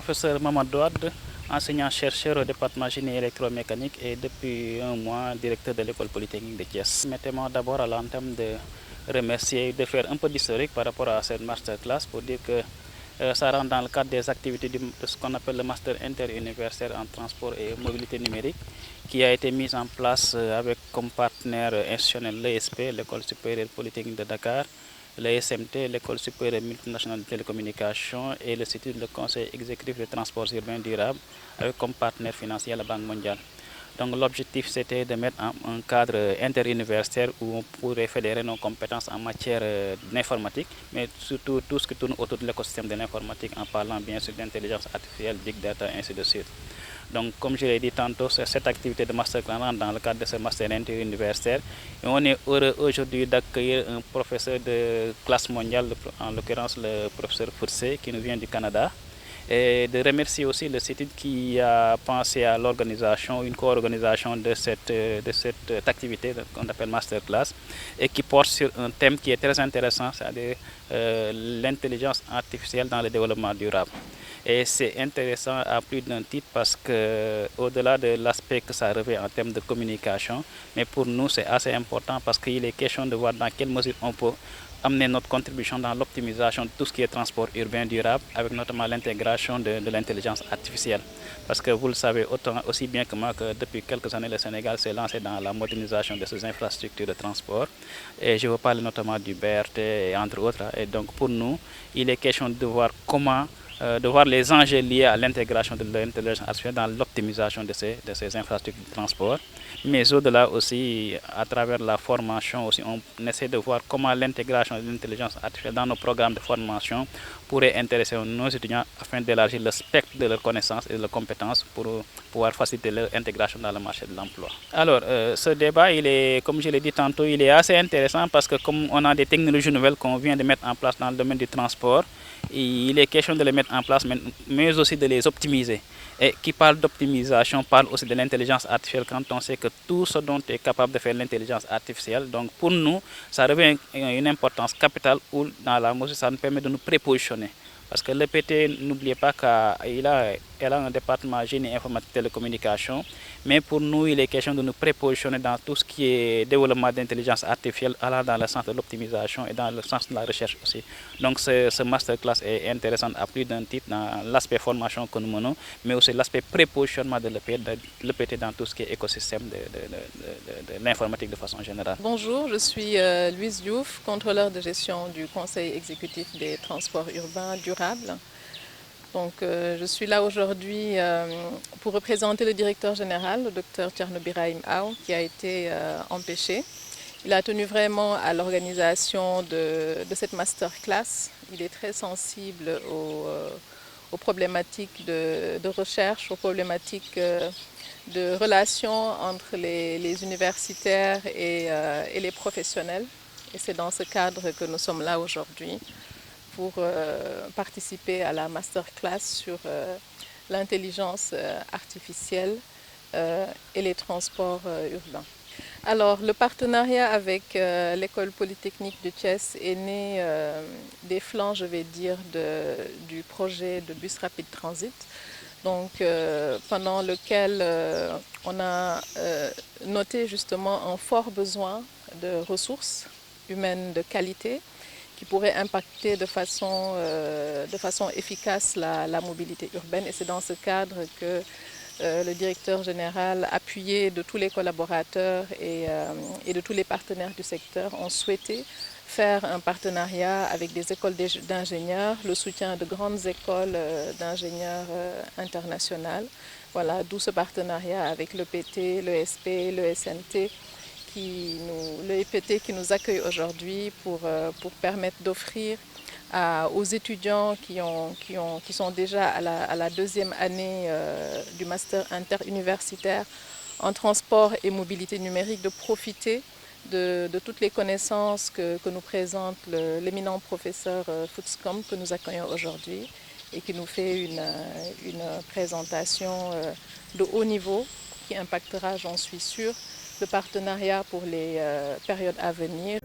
professeur Mamadou Ouad, enseignant-chercheur au département génie électromécanique et depuis un mois directeur de l'école polytechnique de Thiès. Mettez-moi d'abord à l'entame de remercier, de faire un peu d'historique par rapport à cette masterclass pour dire que ça rentre dans le cadre des activités de ce qu'on appelle le master interuniversitaire en transport et mobilité numérique qui a été mis en place avec comme partenaire institutionnel l'ESP, l'École supérieure polytechnique de Dakar, le SMT, l'École supérieure multinationale de télécommunications et le CETUD, le Conseil exécutif des transports urbains durables, avec comme partenaire financier la Banque mondiale. Donc l'objectif c'était de mettre un cadre interuniversitaire où on pourrait fédérer nos compétences en matière d'informatique, mais surtout tout ce qui tourne autour de l'écosystème de l'informatique en parlant bien sûr d'intelligence artificielle, big data, ainsi de suite. Donc comme je l'ai dit tantôt, cette activité de masterclass rentre dans le cadre de ce master interuniversitaire. Et on est heureux aujourd'hui d'accueillir un professeur de classe mondiale, en l'occurrence le professeur Foursé, qui nous vient du Canada. Et de remercier aussi le CETUD qui a pensé à l'organisation, une co-organisation de cette activité qu'on appelle Masterclass et qui porte sur un thème qui est très intéressant, c'est-à-dire l'intelligence artificielle dans le développement durable. Et c'est intéressant à plus d'un titre parce que au-delà de l'aspect que ça revêt en termes de communication, mais pour nous c'est assez important parce qu'il est question de voir dans quelle mesure on peut amener notre contribution dans l'optimisation de tout ce qui est transport urbain durable, avec notamment l'intégration de l'intelligence artificielle. Parce que vous le savez aussi bien que moi que depuis quelques années, le Sénégal s'est lancé dans la modernisation de ses infrastructures de transport. Et je veux parler notamment du BRT, et entre autres. Et donc pour nous, il est question de voir comment de voir les enjeux liés à l'intégration de l'intelligence artificielle dans l'optimisation de ces infrastructures de transport. Mais au-delà aussi, à travers la formation, aussi, on essaie de voir comment l'intégration de l'intelligence artificielle dans nos programmes de formation pourrait intéresser nos étudiants afin d'élargir le spectre de leurs connaissances et de leurs compétences pour pouvoir faciliter leur intégration dans le marché de l'emploi. Alors, ce débat, comme je l'ai dit tantôt, il est assez intéressant parce que comme on a des technologies nouvelles qu'on vient de mettre en place dans le domaine du transport, il est question de les mettre en place, mais aussi de les optimiser. Et qui parle d'optimisation parle aussi de l'intelligence artificielle quand on sait que tout ce dont est capable de faire l'intelligence artificielle. Donc pour nous, ça revêt une importance capitale où dans la mesure ça nous permet de nous prépositionner. Parce que l'EPT, n'oubliez pas qu'elle a un département génie informatique télécommunication, mais pour nous, il est question de nous prépositionner dans tout ce qui est développement d'intelligence artificielle, allant dans le sens de l'optimisation et dans le sens de la recherche aussi. Donc ce masterclass est intéressant à plus d'un titre dans l'aspect formation que nous menons, mais aussi l'aspect prépositionnement de l'EPT dans tout ce qui est écosystème de l'informatique de façon générale. Bonjour, je suis Louise Diouf, contrôleur de gestion du Conseil exécutif des transports urbains durables. Donc, je suis là aujourd'hui pour représenter le directeur général, le docteur Thierno Birahim Aw, qui a été empêché. Il a tenu vraiment à l'organisation de cette masterclass. Il est très sensible aux problématiques de recherche, aux problématiques de relations entre les universitaires et les professionnels. Et c'est dans ce cadre que nous sommes là aujourd'hui pour participer à la masterclass sur l'intelligence artificielle et les transports urbains. Alors, le partenariat avec l'école polytechnique de Thiès est né des flancs, je vais dire, du projet de bus rapide transit. Donc, pendant lequel on a noté justement un fort besoin de ressources humaines de qualité qui pourraient impacter de façon efficace la mobilité urbaine. Et c'est dans ce cadre que le directeur général, appuyé de tous les collaborateurs et de tous les partenaires du secteur, ont souhaité faire un partenariat avec des écoles d'ingénieurs, le soutien de grandes écoles d'ingénieurs internationales. Voilà, d'où ce partenariat avec l'EPT, l'ESP, l'ESMT, l'EPT qui nous accueille aujourd'hui pour permettre d'offrir aux étudiants qui sont déjà à la deuxième année du master interuniversitaire en transport et mobilité numérique de profiter de toutes les connaissances que nous présente l'éminent professeur Foutscom que nous accueillons aujourd'hui et qui nous fait une présentation de haut niveau qui impactera, j'en suis sûre, le partenariat pour les périodes à venir.